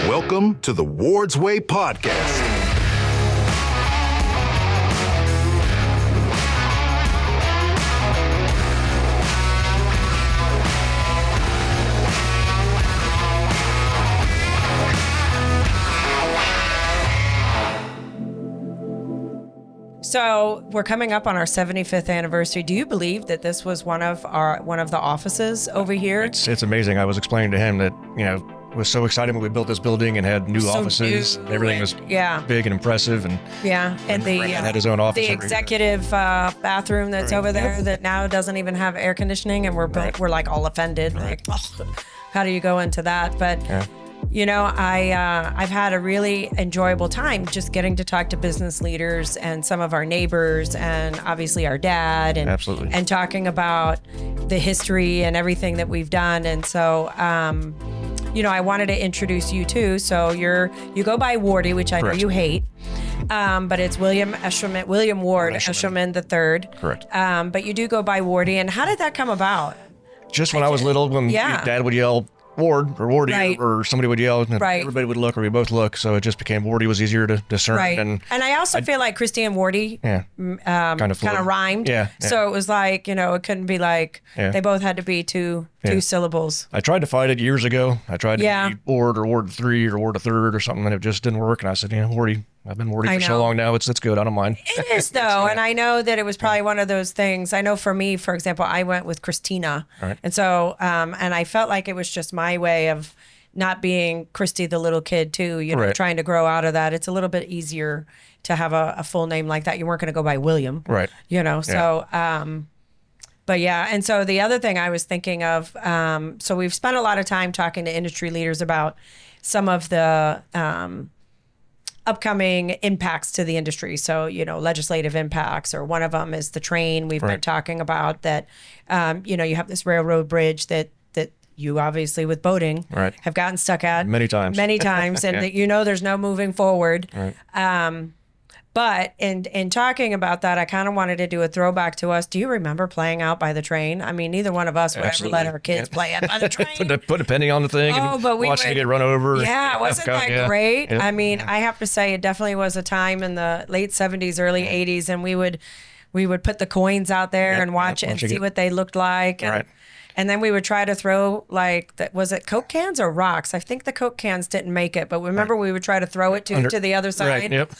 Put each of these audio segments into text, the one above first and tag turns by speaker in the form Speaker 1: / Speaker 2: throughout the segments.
Speaker 1: Welcome to the Ward's Way podcast.
Speaker 2: So we're coming up on our 75th anniversary. Do you believe that this was one of the offices over here?
Speaker 3: It's amazing. I was explaining to him that, it was so exciting when we built this building and had new offices. Everything was big and impressive, and
Speaker 2: and
Speaker 3: had his own office.
Speaker 2: The executive bathroom that's over there that now doesn't even have air conditioning, and we're like all offended. Like, how do you go into that? But. I've had a really enjoyable time just getting to talk to business leaders and some of our neighbors and obviously our dad and talking about the history and everything that we've done. And so, I wanted to introduce you too. So you go by Wardy, which I know you hate, but it's William Ward Eshelman III.
Speaker 3: Correct.
Speaker 2: But you do go by Wardy. And how did that come about?
Speaker 3: Just when I was little, when Dad would yell, Ward or Wardy, or somebody would yell, and everybody would look, or we both look, so it just became Wardy was easier to discern.
Speaker 2: Right. And I also feel like Christy and Wardy kind of rhymed.
Speaker 3: Yeah.
Speaker 2: So it was like, it couldn't be like, they both had to be two syllables.
Speaker 3: I tried to fight it years ago. I tried to be Ward or Ward 3 or Ward a third or something, and it just didn't work. And I said, Wardy. I've been Wardy for so long now. It's good. I don't mind.
Speaker 2: It is though, and I know that it was probably one of those things. I know for me, for example, I went with Christina, and so and I felt like it was just my way of not being Christy the little kid too. Trying to grow out of that. It's a little bit easier to have a full name like that. You weren't going to go by William,
Speaker 3: right?
Speaker 2: So. But and so the other thing I was thinking of, so we've spent a lot of time talking to industry leaders about some of the upcoming impacts to the industry. So, legislative impacts, or one of them is the train. We've been talking about that, you have this railroad bridge that you obviously with boating have gotten stuck at
Speaker 3: many times,
Speaker 2: and that, there's no moving forward.
Speaker 3: Right.
Speaker 2: But in talking about that, I kind of wanted to do a throwback to us. Do you remember playing out by the train? I mean, neither one of us would ever let our kids play out by the train.
Speaker 3: Put a penny on the thing and watching it get run over.
Speaker 2: Yeah, wasn't that great?
Speaker 3: Yeah.
Speaker 2: I mean, I have to say it definitely was a time in the late 70s, early 80s, and we would put the coins out there and watch it and see what they looked like. And then we would try to throw, was it Coke cans or rocks? I think the Coke cans didn't make it, but remember we would try to throw it to the other side.
Speaker 3: Right, yep,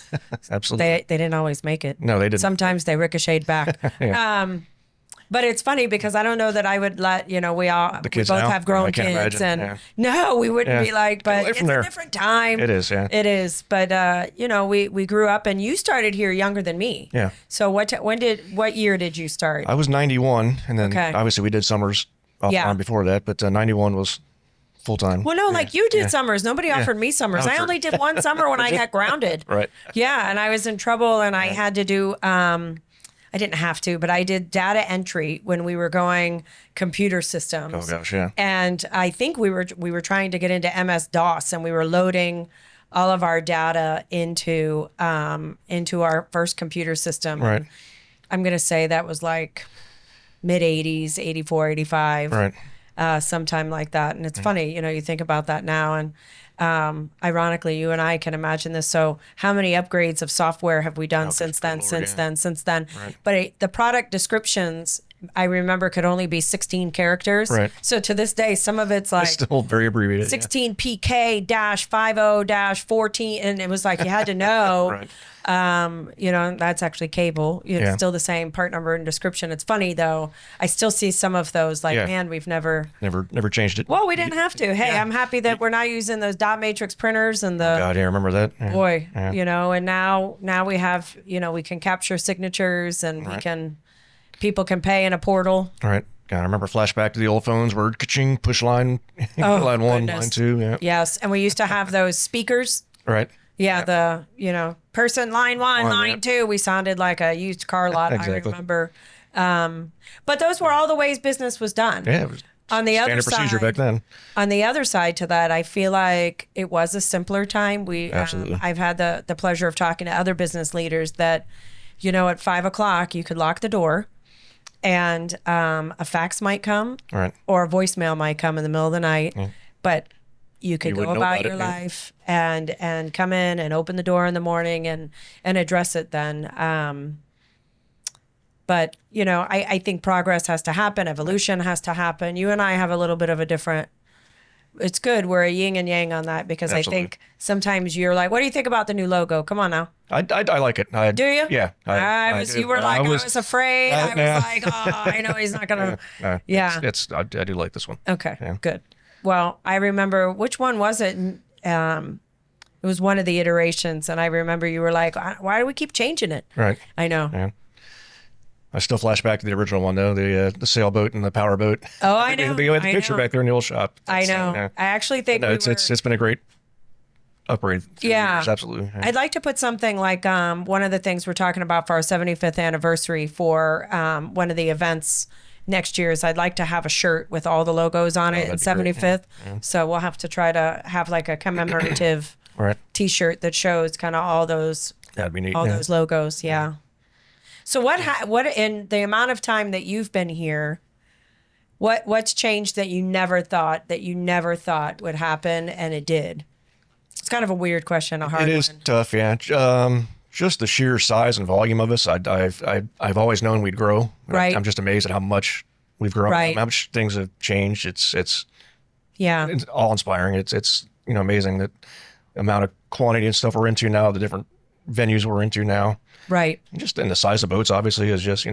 Speaker 3: absolutely.
Speaker 2: They didn't always make it.
Speaker 3: No, they didn't.
Speaker 2: Sometimes they ricocheted back. But it's funny because I don't know that I would let, we both have grown kids. No, we wouldn't be like, but it's a different time.
Speaker 3: It is,
Speaker 2: It is. But, we grew up, and you started here younger than me.
Speaker 3: Yeah.
Speaker 2: So what year did you start?
Speaker 3: I was 91, and then obviously we did summers off and on before that, but 91 was full time.
Speaker 2: Well, no, you did summers. Nobody offered me summers. I only did one summer when I got grounded.
Speaker 3: Right.
Speaker 2: Yeah, and I was in trouble, and I had to do, I didn't have to, but I did data entry when we were going computer systems.
Speaker 3: Oh gosh, yeah.
Speaker 2: And I think we were trying to get into MS-DOS, and we were loading all of our data into our first computer system.
Speaker 3: Right.
Speaker 2: I'm going to say that was like mid 80s, 84, 85.
Speaker 3: Right.
Speaker 2: Sometime like that. And it's funny, you think about that now, and ironically, you and I can imagine this. So how many upgrades of software have we done since then?
Speaker 3: Right.
Speaker 2: But the product descriptions, I remember, could only be 16 characters.
Speaker 3: Right.
Speaker 2: So to this day, some of it's
Speaker 3: It's still very abbreviated.
Speaker 2: 16 PK-50-14, and it was like you had to know.
Speaker 3: Right.
Speaker 2: That's actually cable. It's still the same part number and description. It's funny though. I still see some of those man, we've never
Speaker 3: changed it.
Speaker 2: Well, we didn't have to. Hey, I'm happy that we're not using those dot matrix printers and the
Speaker 3: God, I remember that. Yeah.
Speaker 2: Boy, and now we have, we can capture signatures, and people can pay in a portal.
Speaker 3: All right. God, I remember flashback to the old phones where ka-ching, push line, line 1, line 2. Yeah.
Speaker 2: Yes, and we used to have those speakers.
Speaker 3: Right.
Speaker 2: Yeah, the person line 1, line 2. We sounded like a used car lot.
Speaker 3: Exactly.
Speaker 2: I remember. But those were all the ways business was done.
Speaker 3: Yeah, it was
Speaker 2: on the other
Speaker 3: standard procedure back then.
Speaker 2: On the other side to that, I feel like it was a simpler time.
Speaker 3: Absolutely.
Speaker 2: I've had the pleasure of talking to other business leaders that, at 5 o'clock you could lock the door, and a fax might come,
Speaker 3: Right.
Speaker 2: or a voicemail might come in the middle of the night, but you could go about your life and come in and open the door in the morning and address it then. But, you know, I think progress has to happen. Evolution has to happen. You and I have a little bit of a different, it's good. We're a yin and yang on that, because
Speaker 3: Absolutely.
Speaker 2: I think sometimes you're like, what do you think about the new logo? Come on now.
Speaker 3: I like it. Do
Speaker 2: you?
Speaker 3: Yeah.
Speaker 2: You were like, I was afraid. I was like, oh, I know he's not going to. Yeah.
Speaker 3: I do like this one.
Speaker 2: Okay, good. Well, I remember, which one was it? It was one of the iterations. And I remember you were like, why do we keep changing it?
Speaker 3: Right.
Speaker 2: I know.
Speaker 3: Yeah. I still flash back to the original one, though, the sailboat and the powerboat.
Speaker 2: Oh, I know.
Speaker 3: They had the picture back there in the old shop.
Speaker 2: I know. I actually think
Speaker 3: it's been a great upgrade.
Speaker 2: Yeah.
Speaker 3: Absolutely. Yeah.
Speaker 2: I'd like to put something like one of the things we're talking about for our 75th anniversary for one of the events next year is I'd like to have a shirt with all the logos on it in 75th. Yeah. So we'll have to try to have like a commemorative T-shirt that shows kind of all those.
Speaker 3: That'd be neat.
Speaker 2: All those logos. Yeah. So what in the amount of time that you've been here, what's changed that you never thought would happen and it did? It's kind of a weird question, a hard one.
Speaker 3: It is tough, yeah. Just the sheer size and volume of us. I've always known we'd grow.
Speaker 2: Right.
Speaker 3: I'm just amazed at how much we've grown.
Speaker 2: Right.
Speaker 3: How much things have changed. It's awe inspiring. It's amazing that amount of quantity and stuff we're into now, the different venues we're into now.
Speaker 2: Right.
Speaker 3: Just in the size of boats, obviously, is just,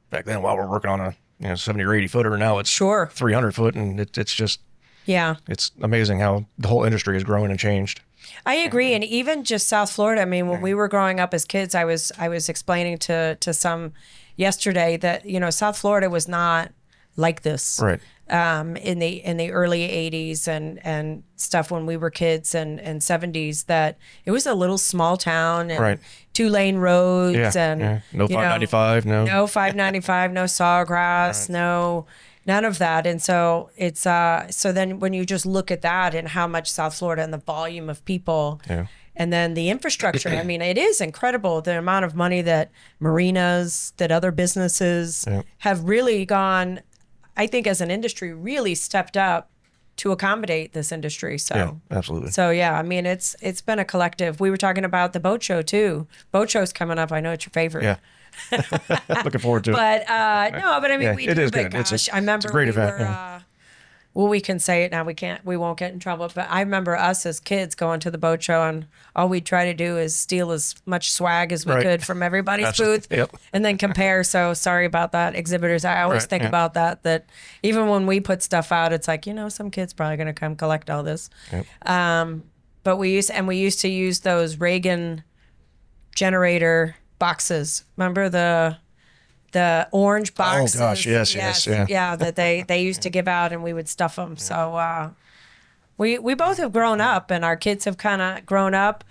Speaker 3: back then while we're working on a 70 or 80 footer, now it's 300 foot, and it's just, it's amazing how the whole industry has grown and changed.
Speaker 2: I agree. And even just South Florida, I mean, when we were growing up as kids, I was explaining to some yesterday that, South Florida was not like this.
Speaker 3: Right.
Speaker 2: In the early 80s and stuff when we were kids and 70s, that it was a little small town and 2-lane roads and
Speaker 3: no 595, no
Speaker 2: 595, no sawgrass, no none of that. And so it's so then when you just look at that and how much South Florida and the volume of people and then the infrastructure, I mean, it is incredible the amount of money that marinas, that other businesses have really gone, I think as an industry, really stepped up to accommodate this industry. So
Speaker 3: yeah, absolutely.
Speaker 2: So yeah, I mean, it's been a collective. We were talking about the boat show too. Boat show's coming up. I know it's your favorite.
Speaker 3: Yeah. Looking forward to it.
Speaker 2: But no, but I mean, we
Speaker 3: it
Speaker 2: do.
Speaker 3: is
Speaker 2: But
Speaker 3: good.
Speaker 2: gosh, I remember
Speaker 3: it's a great
Speaker 2: we
Speaker 3: event.
Speaker 2: were, well, we can say it now. We won't get in trouble. But I remember us as kids going to the boat show, and all we'd try to do is steal as much swag as we could from everybody's booth, and then compare. So sorry about that, exhibitors. I always think about that even when we put stuff out, it's like, some kid's probably going to come collect all this. But we used to use those Reagan generator boxes. Remember the orange boxes?
Speaker 3: Oh gosh, yes.
Speaker 2: Yeah, that they used to give out, and we would stuff them. So we both have grown up, and our kids have kind of grown up.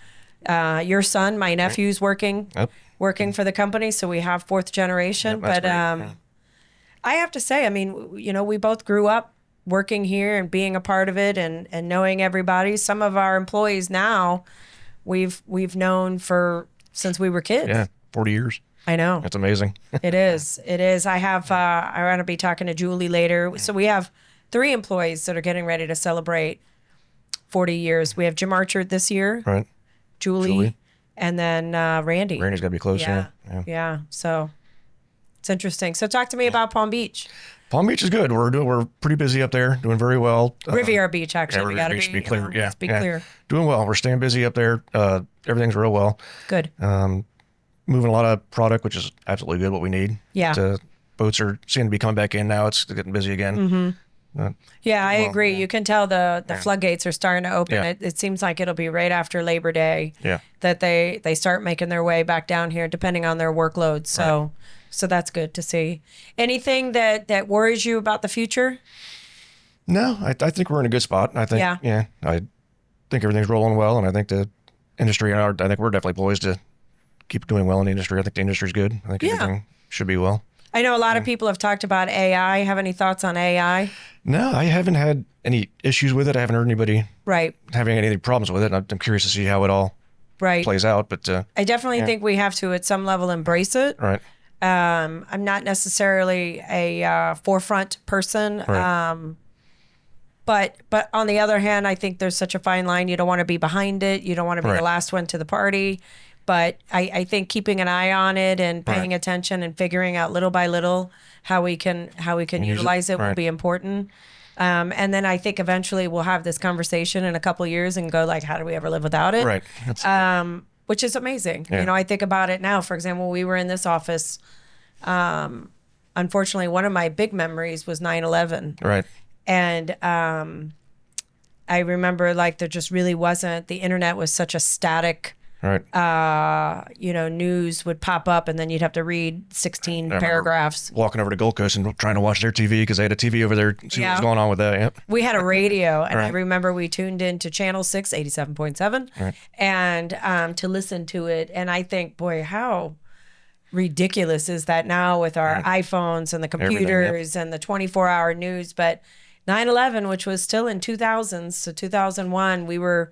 Speaker 2: Your son, my nephew's working for the company, so we have fourth generation. But I have to say, I mean, we both grew up working here and being a part of it, and knowing everybody. Some of our employees now, we've known since we were kids.
Speaker 3: Yeah, 40 years.
Speaker 2: I know.
Speaker 3: That's amazing.
Speaker 2: It is. I want to be talking to Julie later. So we have 3 employees that are getting ready to celebrate 40 years. We have Jim Archer this year.
Speaker 3: Right.
Speaker 2: Julie. And then Randy.
Speaker 3: Randy's got to be close,
Speaker 2: Yeah. So it's interesting. So talk to me about Palm Beach.
Speaker 3: Palm Beach is good. We're pretty busy up there, doing very well.
Speaker 2: Riviera Beach, actually. We got to
Speaker 3: be clear.
Speaker 2: Let's be clear.
Speaker 3: Doing well. We're staying busy up there. Everything's real well.
Speaker 2: Good.
Speaker 3: Moving a lot of product, which is absolutely good, what we need.
Speaker 2: Yeah.
Speaker 3: Boats are seeming to be coming back in now. It's getting busy again.
Speaker 2: Yeah, I agree. You can tell the floodgates are starting to open. Yeah. It seems like it'll be right after Labor Day that they start making their way back down here, depending on their workload. So so that's good to see. Anything that worries you about the future?
Speaker 3: No, I think we're in a good spot. I think, I think everything's rolling well, and I think the industry, I think we're definitely poised to keep doing well in the industry. I think the industry's good. I think everything should be well.
Speaker 2: I know a lot of people have talked about AI. Have any thoughts on AI?
Speaker 3: No, I haven't had any issues with it. I haven't heard anybody having any problems with it. I'm curious to see how it all plays out. But
Speaker 2: I definitely think we have to, at some level, embrace it.
Speaker 3: Right.
Speaker 2: I'm not necessarily a forefront person.
Speaker 3: Right.
Speaker 2: But on the other hand, I think there's such a fine line. You don't want to be behind it. You don't want to be the last one to the party. But I think keeping an eye on it and paying attention and figuring out little by little how we can utilize it will be important. And then I think eventually we'll have this conversation in a couple of years and go like, how do we ever live without it?
Speaker 3: Right.
Speaker 2: Which is amazing. Yeah. I think about it now. For example, we were in this office. Unfortunately, one of my big memories was 9/11.
Speaker 3: Right.
Speaker 2: And I remember like there just really wasn't, the internet was such a static, news would pop up and then you'd have to read 16 paragraphs.
Speaker 3: Walking over to Gold Coast and trying to watch their TV because they had a TV over there, see what was going on with that. Yep.
Speaker 2: We had a radio and I remember we tuned into channel 6, 87.7 and to listen to it. And I think, boy, how ridiculous is that now with our iPhones and the computers and the 24-hour news. But 9/11, which was still in 2000s to 2001, we were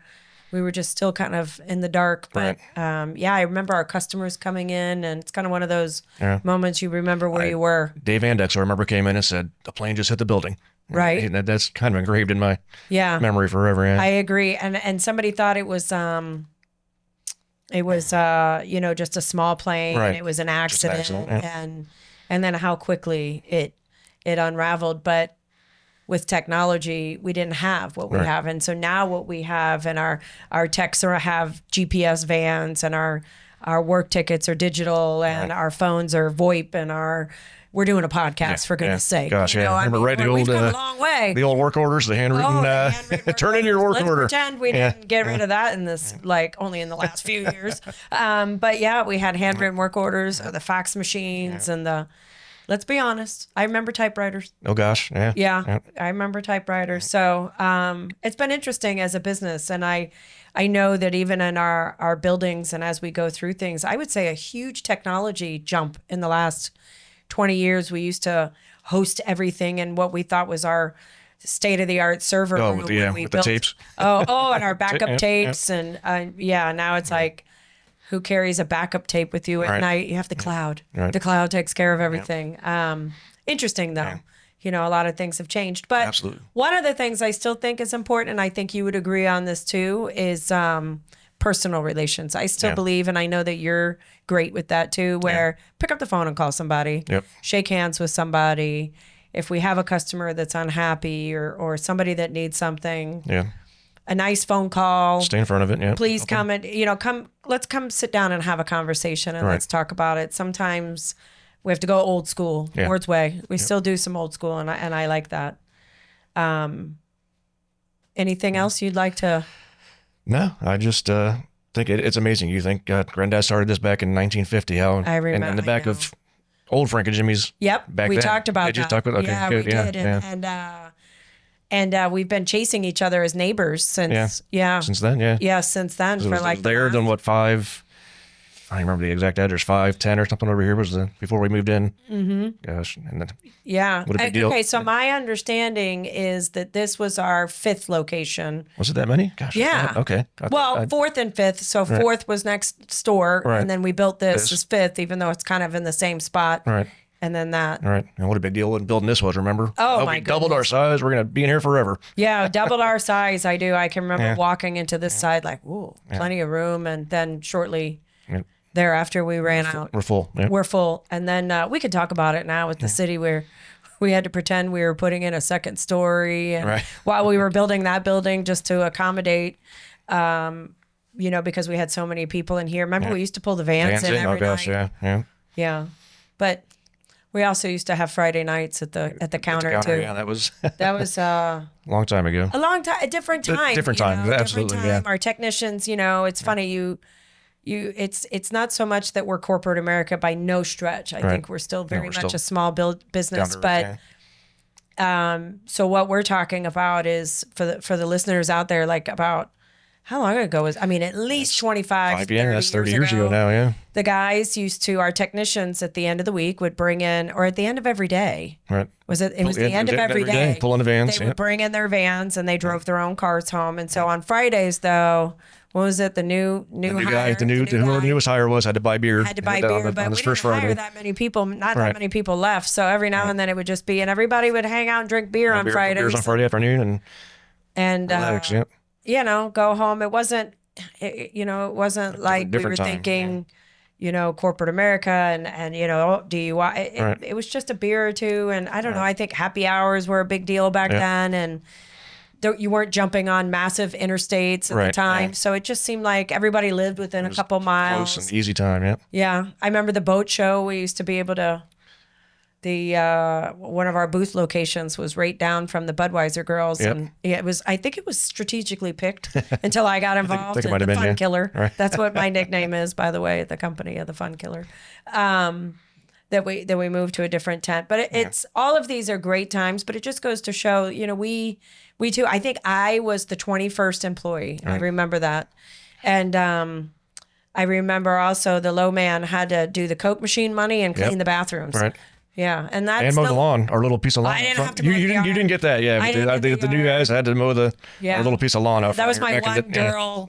Speaker 2: just still kind of in the dark. But I remember our customers coming in, and it's kind of one of those moments you remember where you were.
Speaker 3: Dave Andex, I remember, came in and said, the plane just hit the building.
Speaker 2: Right.
Speaker 3: And that's kind of engraved in my memory forever. Yeah.
Speaker 2: I agree. And somebody thought it was just a small plane. Right. It was an accident. And then how quickly it unraveled. But with technology, we didn't have what we have. And so now what we have, and our techs have GPS vans, and our work tickets are digital, and our phones are VoIP, and we're doing a podcast, for goodness sake.
Speaker 3: Gosh, remember the old,
Speaker 2: we've come a long way.
Speaker 3: The old work orders, the handwritten, turn in your work order.
Speaker 2: Let's pretend we didn't get rid of that in this, only in the last few years. But we had handwritten work orders, or the fax machines, and let's be honest, I remember typewriters.
Speaker 3: Oh gosh,
Speaker 2: yeah. I remember typewriters. So it's been interesting as a business, and I know that even in our buildings and as we go through things, I would say a huge technology jump in the last 20 years. We used to host everything in what we thought was our state-of-the-art server room.
Speaker 3: With the tapes.
Speaker 2: And our backup tapes, and now it's like, who carries a backup tape with you at night? You have the cloud. Right. The cloud takes care of everything. Interesting, though. A lot of things have changed. But
Speaker 3: absolutely.
Speaker 2: One of the things I still think is important, and I think you would agree on this too, is personal relations. I still believe, and I know that you're great with that too, where pick up the phone and call somebody, shake hands with somebody. If we have a customer that's unhappy or somebody that needs something, a nice phone call.
Speaker 3: Stay in front of it.
Speaker 2: Please come and let's come sit down and have a conversation and let's talk about it. Sometimes we have to go old school, Ward's way. We still do some old school, and I like that. Anything else you'd like to? No,
Speaker 3: I just think it's amazing. You think Granddad started this back in 1950? How
Speaker 2: I remember
Speaker 3: in the back of old Frank and Jimmy's.
Speaker 2: Yep,
Speaker 3: back
Speaker 2: we
Speaker 3: then.
Speaker 2: talked about
Speaker 3: Did
Speaker 2: that.
Speaker 3: You talk about? Okay,
Speaker 2: yeah,
Speaker 3: good.
Speaker 2: We did. And we've been chasing each other as neighbors since
Speaker 3: since then.
Speaker 2: Since then
Speaker 3: for like there than what 5. I don't remember the exact address. 510 or something over here was before we moved in. Mm-hmm. Gosh, and then what a big deal.
Speaker 2: Okay, so my understanding is that this was our 5th location.
Speaker 3: Was it that many? Gosh.
Speaker 2: Yeah.
Speaker 3: Okay.
Speaker 2: 4th and 5th. So 4th was next door, and then we built this as 5th, even though it's kind of in the same spot.
Speaker 3: Right.
Speaker 2: And then that.
Speaker 3: All right. And what a big deal when building this was, remember?
Speaker 2: Oh, my
Speaker 3: we doubled our size. We're going to be in here forever.
Speaker 2: Yeah, doubled our size. I do. I can remember walking into this side like, ooh, plenty of room. And then shortly thereafter, we ran out.
Speaker 3: We're full. Yep.
Speaker 2: We're full. And then we could talk about it now with the city where we had to pretend we were putting in a second story. And while we were building that building just to accommodate, because we had so many people in here. Remember, we used to pull the vans in every night. Yeah. But we also used to have Friday nights at the counter too.
Speaker 3: Yeah, that was
Speaker 2: long time ago. A different time.
Speaker 3: Different time, absolutely.
Speaker 2: Different time. Our technicians, it's funny. It's not so much that we're corporate America by no stretch. I think we're still very much a small business, but so what we're talking about is for the listeners out there, like about how long ago was, I mean, at least 25, 30
Speaker 3: that's 30 years
Speaker 2: ago.
Speaker 3: ago now, yeah.
Speaker 2: The guys used to, our technicians at the end of the week would bring in, or at the end of every day.
Speaker 3: Right.
Speaker 2: It was the end of every day.
Speaker 3: Pull in the vans.
Speaker 2: They would bring in their vans and they drove their own cars home. And so on Fridays, though, what was it? The new hire,
Speaker 3: whoever the newest hire was had to buy beer.
Speaker 2: Had to buy beer, but we didn't hire that many people. Not that many people left. So every now and then it would just be, and everybody would hang out and drink beer on Fridays.
Speaker 3: Beers on Friday afternoon
Speaker 2: and
Speaker 3: relax,
Speaker 2: go home. It wasn't, it wasn't like we were thinking, corporate America and DUI. It was just a beer or two. And I don't know, I think happy hours were a big deal back then. And you weren't jumping on massive interstates at the time. So it just seemed like everybody lived within a couple miles.
Speaker 3: Close and easy time,
Speaker 2: Yeah. I remember the boat show. We used to be able to, one of our booth locations was right down from the Budweiser girls. And I think it was strategically picked until I got involved in the Fun Killer. Right. That's what my nickname is, by the way, at the company, the Fun Killer. That we moved to a different tent. But it's all of these are great times, but it just goes to show, we too, I think I was the 21st employee. Right. I remember that. And I remember also the low man had to do the Coke machine money and clean the bathrooms.
Speaker 3: Right.
Speaker 2: Yeah, and
Speaker 3: mow the lawn, our little piece of lawn.
Speaker 2: I didn't have to mow
Speaker 3: you didn't get that, the new guys had to mow our little piece of lawn out.
Speaker 2: That was my one girl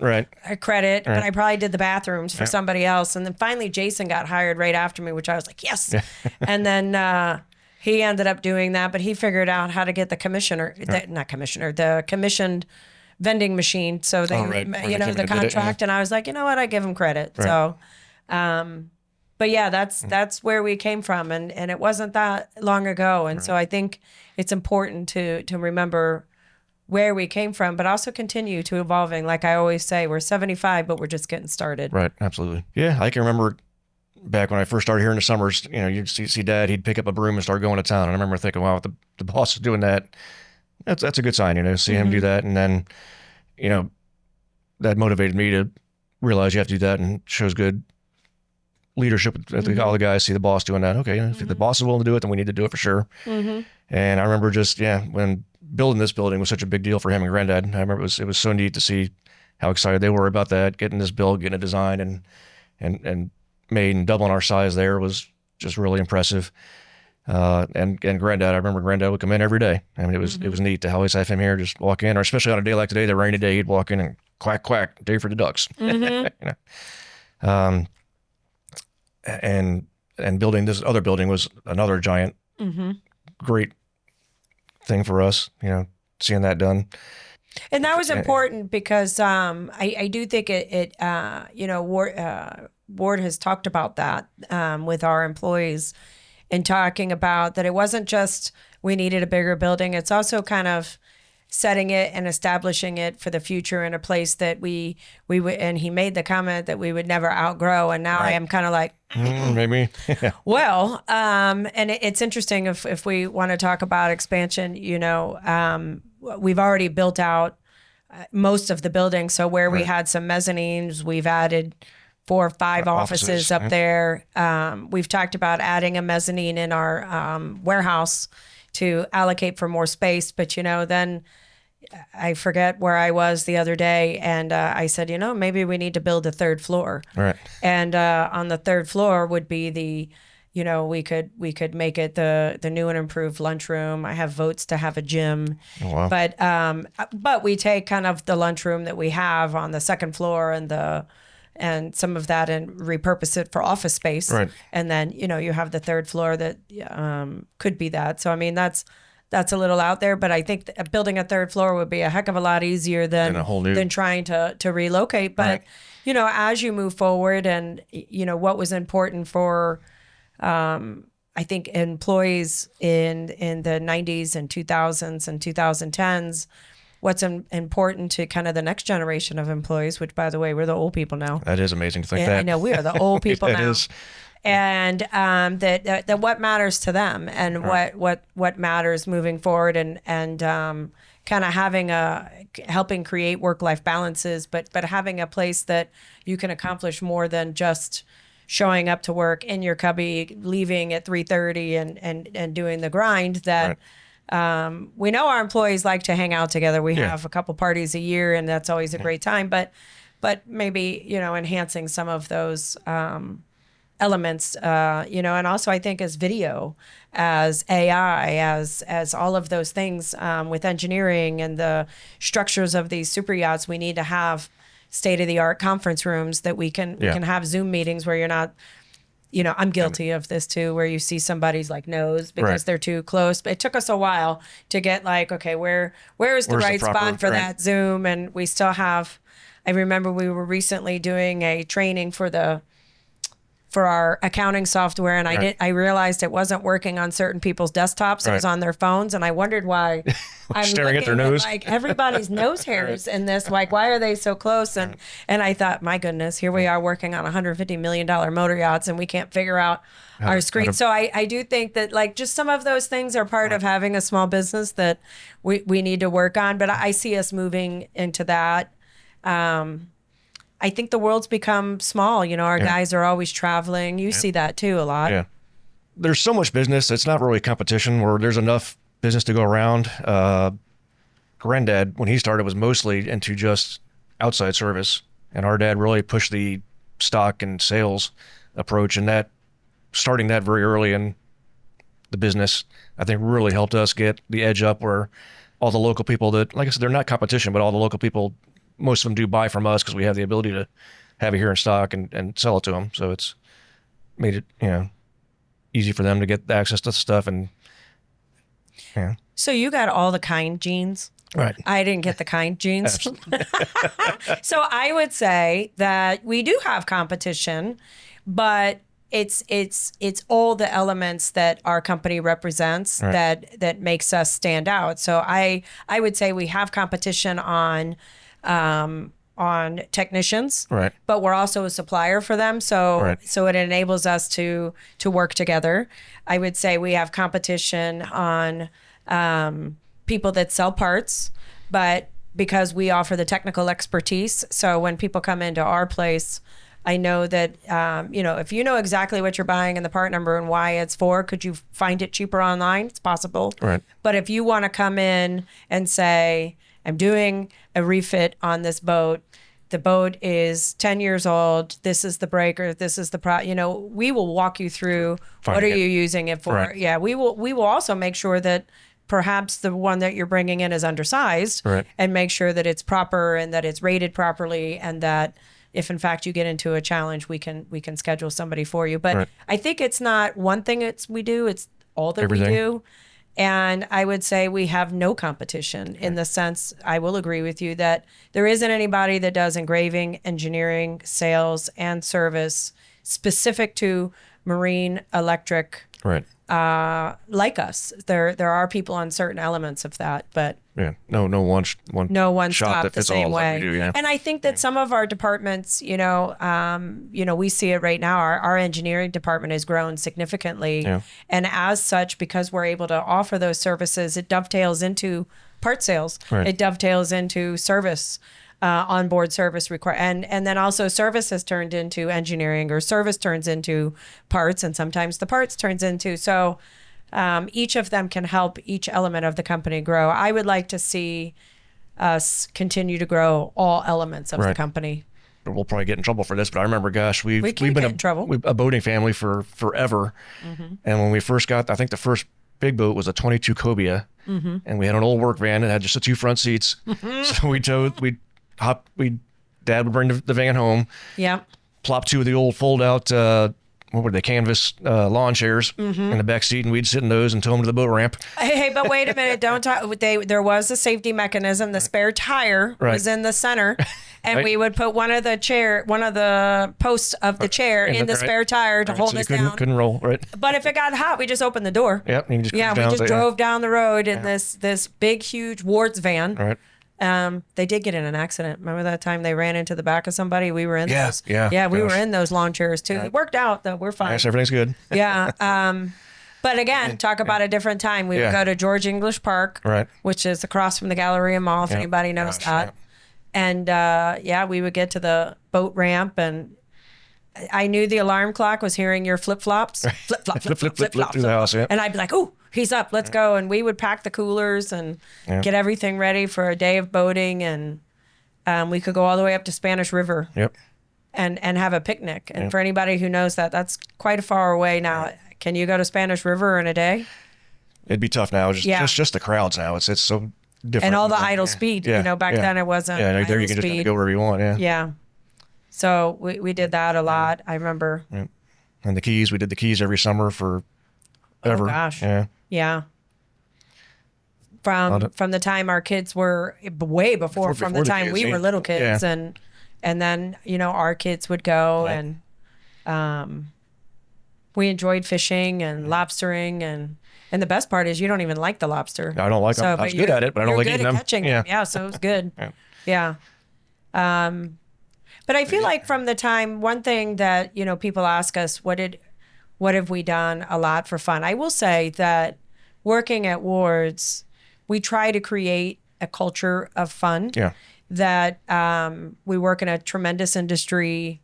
Speaker 2: credit, but I probably did the bathrooms for somebody else. And then finally, Jason got hired right after me, which I was like, yes. And then he ended up doing that, but he figured out how to get the the commissioned vending machine. So they, the contract, and I was like, you know what, I give him credit. Right. So. But yeah, that's where we came from, and it wasn't that long ago. And so I think it's important to remember where we came from, but also continue to evolving. Like I always say, we're 75, but we're just getting started.
Speaker 3: Right, absolutely. Yeah, I can remember back when I first started here in the summers, you'd see Dad, he'd pick up a broom and start going to town. And I remember thinking, wow, if the boss is doing that, that's a good sign, see him do that. And then, that motivated me to realize you have to do that, and shows good leadership. All the guys see the boss doing that. Okay, if the boss is willing to do it, then we need to do it for sure. And I remember when building this building was such a big deal for him and Granddad. I remember it was so neat to see how excited they were about that, getting this build, getting it designed and made, and doubling our size there was just really impressive. And Granddad, I remember Granddad would come in every day. I mean, it was neat to always have him here, just walk in, or especially on a day like today, the rainy day, he'd walk in and quack, quack, day for the ducks. And building this other building was another giant, great thing for us, seeing that done.
Speaker 2: And that was important because I do think Ward has talked about that with our employees, and talking about that it wasn't just we needed a bigger building. It's also kind of setting it and establishing it for the future in a place that we would, and he made the comment that we would never outgrow. And now I am kind of like,
Speaker 3: maybe.
Speaker 2: Well, and it's interesting if we want to talk about expansion, we've already built out most of the building. So where we had some mezzanines, we've added 4 or 5 offices up there. We've talked about adding a mezzanine in our warehouse to allocate for more space. But, then I forget where I was the other day, and I said, maybe we need to build a 3rd floor.
Speaker 3: Right. And
Speaker 2: on the 3rd floor would be we could make it the new and improved lunchroom. I have votes to have a gym.
Speaker 3: Oh, wow.
Speaker 2: But we take kind of the lunchroom that we have on the 2nd floor and some of that and repurpose it for office space. Right. And then, you have the 3rd floor that could be that. So, I mean, that's a little out there, but I think building a 3rd floor would be a heck of a lot easier than trying to relocate. But, as you move forward and, what was important for, I think employees in the 90s and 2000s and 2010s, what's important to kind of the next generation of employees, which, by the way, we're the old people now.
Speaker 3: That is amazing to think that.
Speaker 2: I know, we are the old people now.
Speaker 3: Is.
Speaker 2: And that what matters to them and what matters moving forward and kind of helping create work-life balances, but having a place that you can accomplish more than just showing up to work in your cubby, leaving at 3:30 and doing the grind that We know our employees like to hang out together. We have a couple parties a year, and that's always a great time. But maybe, enhancing some of those elements, and also I think as video, as AI, as all of those things with engineering and the structures of these super yachts, we need to have state-of-the-art conference rooms that we can have Zoom meetings where you're not, I'm guilty of this too, where you see somebody's like nose because they're too close. But it took us a while to get like, okay, where's the right spot for that Zoom? And we still have, I remember we were recently doing a training for our accounting software, and I realized it wasn't working on certain people's desktops. It was on their phones, and I wondered why. I'm
Speaker 3: staring at their nose,
Speaker 2: like everybody's nose hairs in this. Like, why are they so close? And I thought, my goodness, here we are working on $150 million motor yachts, and we can't figure out our screen. So I do think that like just some of those things are part of having a small business that we need to work on. But I see us moving into that. I think the world's become small. Our guys are always traveling. You see that too a lot.
Speaker 3: Yeah. There's so much business. It's not really competition where there's enough business to go around. Granddad, when he started, was mostly into just outside service. And our dad really pushed the stock and sales approach. And starting that very early in the business, I think really helped us get the edge up where all the local people that, like I said, they're not competition, but all the local people, most of them do buy from us because we have the ability to have it here in stock and sell it to them. So it's made it, easy for them to get access to the stuff. And
Speaker 2: So you got all the kind genes.
Speaker 3: Right.
Speaker 2: I didn't get the kind genes. So I would say that we do have competition, but it's all the elements that our company represents that makes us stand out. So I would say we have competition on technicians, but we're also a supplier for them. So it enables us to work together. I would say we have competition on people that sell parts, but because we offer the technical expertise. So when people come into our place, I know that, if you know exactly what you're buying and the part number and why it's for, could you find it cheaper online? It's possible.
Speaker 3: Right.
Speaker 2: But if you want to come in and say, I'm doing a refit on this boat. The boat is 10 years old. This is the breaker. This is the we will walk you through what are you using it for.
Speaker 3: Right.
Speaker 2: Yeah, we will also make sure that perhaps the one that you're bringing in is undersized and make sure that it's proper and that it's rated properly, and that if in fact you get into a challenge, we can schedule somebody for you. But I think it's not one thing we do, it's all that we do. And I would say we have no competition in the sense, I will agree with you, that there isn't anybody that does engraving, engineering, sales, and service specific to marine, electric, like us. There are people on certain elements of that, but
Speaker 3: no one
Speaker 2: shop
Speaker 3: that
Speaker 2: the
Speaker 3: fits
Speaker 2: same
Speaker 3: all
Speaker 2: way.
Speaker 3: Like we do,
Speaker 2: And I think that some of our departments, we see it right now. Our engineering department has grown significantly, and as such, because we're able to offer those services, it dovetails into part sales. It dovetails into service. Onboard service and then also service has turned into engineering, or service turns into parts, and sometimes the parts turns into, so each of them can help each element of the company grow. I would like to see us continue to grow all elements of the company.
Speaker 3: We'll probably get in trouble for this, but I remember, gosh, we've been
Speaker 2: a
Speaker 3: boating family for forever. And when we first got, I think the first big boat was a 22 Cobia, and we had an old work van that had just the 2 front seats. So Dad would bring the van home. Yeah. Plop 2 of the old fold out, what were they, canvas lawn chairs in the back seat, and we'd sit in those and tow them to the boat ramp.
Speaker 2: Hey, but wait a minute! Don't talk. There was a safety mechanism. The spare tire was in the center, and we would put one of the posts of the chair in the spare tire to hold us down.
Speaker 3: Couldn't roll, right?
Speaker 2: But if it got hot, we just opened the door.
Speaker 3: Yep. And you just
Speaker 2: we just drove down the road in this big, huge Ward's van.
Speaker 3: Right.
Speaker 2: They did get in an accident. Remember that time they ran into the back of somebody? We were in those.
Speaker 3: Yeah,
Speaker 2: we were in those lawn chairs too. It worked out though. We're fine.
Speaker 3: Yes, everything's good.
Speaker 2: Yeah. But again, talk about a different time. We would go to George English Park, which is across from the Galleria Mall, if anybody knows that. And we would get to the boat ramp, and I knew the alarm clock was hearing your flip-flops. Flip-flop,
Speaker 3: flip through the house,
Speaker 2: And I'd be like, ooh, he's up, let's go. And we would pack the coolers and get everything ready for a day of boating. And we could go all the way up to Spanish River and have a picnic. And for anybody who knows that, that's quite a far away now. Can you go to Spanish River in a day?
Speaker 3: It'd be tough now. Just the crowds now. It's so different.
Speaker 2: And all the idle speed. You know, back then it wasn't.
Speaker 3: Yeah, there you can
Speaker 2: speed.
Speaker 3: just go wherever you want. Yeah.
Speaker 2: Yeah. So we did that a lot. I remember.
Speaker 3: Yeah. And the Keys, we did the Keys every summer for ever.
Speaker 2: Oh gosh.
Speaker 3: Yeah.
Speaker 2: Yeah. From the time our kids were way before the time
Speaker 3: kids,
Speaker 2: we were little kids, and then our kids would go, and we enjoyed fishing and lobstering, and the best part is you don't even like the lobster.
Speaker 3: I don't like them. I was good at it, but I don't like eating them.
Speaker 2: Catching them. Yeah, so it was good. Yeah. But I feel like from the time, one thing that, people ask us, what have we done a lot for fun? I will say that working at Wards, we try to create a culture of fun.
Speaker 3: Yeah.
Speaker 2: That we work in a tremendous industry,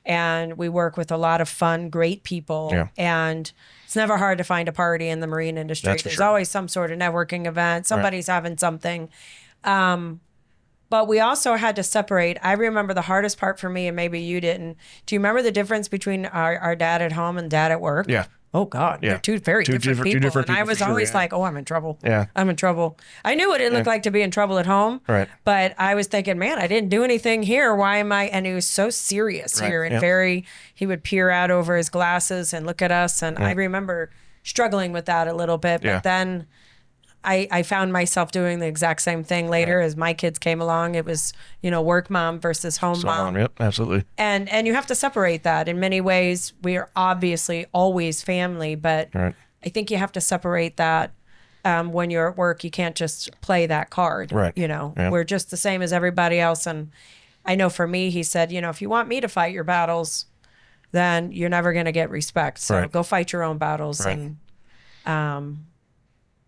Speaker 2: and we work with a lot of fun, great people.
Speaker 3: Yeah.
Speaker 2: And it's never hard to find a party in the marine industry.
Speaker 3: That's for
Speaker 2: There's
Speaker 3: sure.
Speaker 2: always some sort of networking event. Somebody's having something. But we also had to separate. I remember the hardest part for me, and maybe you didn't. Do you remember the difference between our dad at home and dad at work?
Speaker 3: Yeah.
Speaker 2: Oh God,
Speaker 3: Yeah.
Speaker 2: they're two different people. And I was always like, oh, I'm in trouble.
Speaker 3: Yeah.
Speaker 2: I'm in trouble. I knew what it looked like to be in trouble at home.
Speaker 3: Right.
Speaker 2: But I was thinking, man, I didn't do anything here. Why am I? And he was so serious here and he would peer out over his glasses and look at us. And I remember struggling with that a little bit. But then I found myself doing the exact same thing later as my kids came along. It was, work mom versus home mom.
Speaker 3: Yep, absolutely.
Speaker 2: And you have to separate that. In many ways, we are obviously always family, but I think you have to separate that. When you're at work, you can't just play that card.
Speaker 3: Right.
Speaker 2: We're just the same as everybody else. And I know for me, he said, if you want me to fight your battles, then you're never going to get respect. So go fight your own battles.
Speaker 3: Right.
Speaker 2: And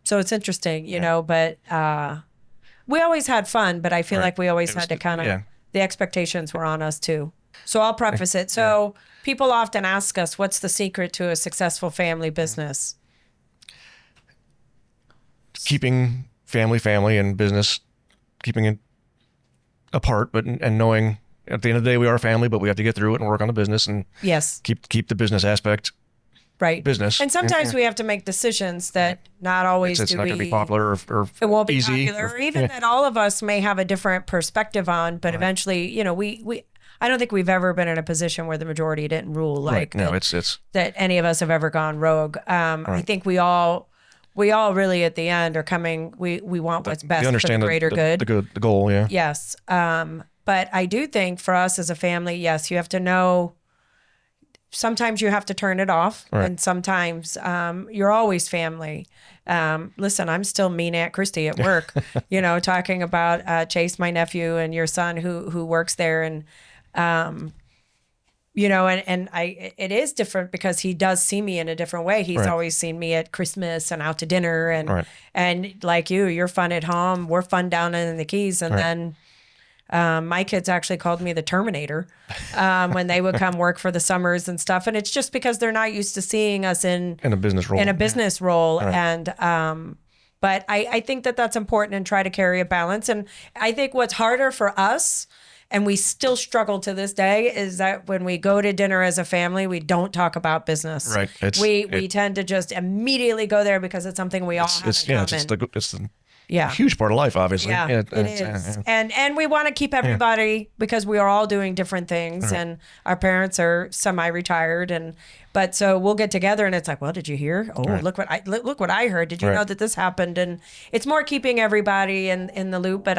Speaker 2: so it's interesting, but we always had fun, but I feel like we always had to kind of, the expectations were on us too. So I'll preface it. So people often ask us, what's the secret to a successful family business?
Speaker 3: Keeping family and business, keeping it apart, and knowing at the end of the day we are family, but we have to get through it and work on the business and keep the business aspect business.
Speaker 2: And sometimes we have to make decisions that not always
Speaker 3: it's not going to be popular or
Speaker 2: it won't be
Speaker 3: easy
Speaker 2: popular, or even that all of us may have a different perspective on, but eventually, we I don't think we've ever been in a position where the majority didn't rule.
Speaker 3: It's
Speaker 2: that any of us have ever gone rogue. I think we all really at the end are coming. We want what's best for the greater good.
Speaker 3: The goal. Yeah.
Speaker 2: Yes. But I do think for us as a family, yes, you have to know. Sometimes you have to turn it off, and sometimes you're always family. Listen, I'm still mean Aunt Christy at work, talking about Chase, my nephew, and your son who works there, and it is different because he does see me in a different way. He's always seen me at Christmas and out to dinner, and like you're fun at home. We're fun down in the Keys, and then. My kids actually called me the Terminator when they would come work for the summers and stuff. And it's just because they're not used to seeing us in
Speaker 3: a business role.
Speaker 2: And, but I think that that's important, and try to carry a balance. And I think what's harder for us, and we still struggle to this day, is that when we go to dinner as a family, we don't talk about business.
Speaker 3: Right.
Speaker 2: We tend to just immediately go there because it's something we all have in common.
Speaker 3: It's the
Speaker 2: a
Speaker 3: huge part of life, obviously.
Speaker 2: Yeah, it is. And we want to keep everybody, because we are all doing different things, and our parents are semi-retired, but so we'll get together and it's like, well, did you hear? Oh, look what I heard. Did you know that this happened? And it's more keeping everybody in the loop. But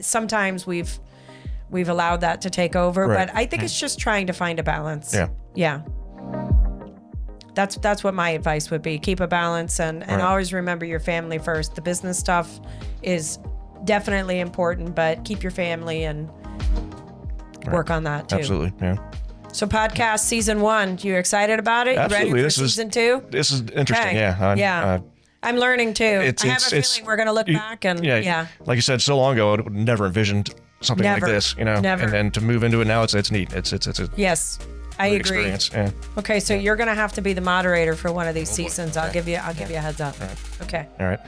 Speaker 2: sometimes we've allowed that to take over. But I think it's just trying to find a balance. Yeah. That's what my advice would be. Keep a balance and always remember your family first. The business stuff is definitely important, but keep your family and work on that too.
Speaker 3: Absolutely, yeah.
Speaker 2: So podcast season 1, you excited about it?
Speaker 3: Absolutely.
Speaker 2: You ready for season 2?
Speaker 3: This is interesting,
Speaker 2: I'm learning too. I have a feeling we're going to look back and
Speaker 3: like you said, so long ago, I would never envisioned something like this,
Speaker 2: Never.
Speaker 3: and to move into it now, it's neat. It's
Speaker 2: Yes. I agree.
Speaker 3: Experience. Yeah.
Speaker 2: Okay, so you're gonna have to be the moderator for one of these seasons. I'll give you a heads up.
Speaker 3: All right.
Speaker 2: Okay.
Speaker 3: All right.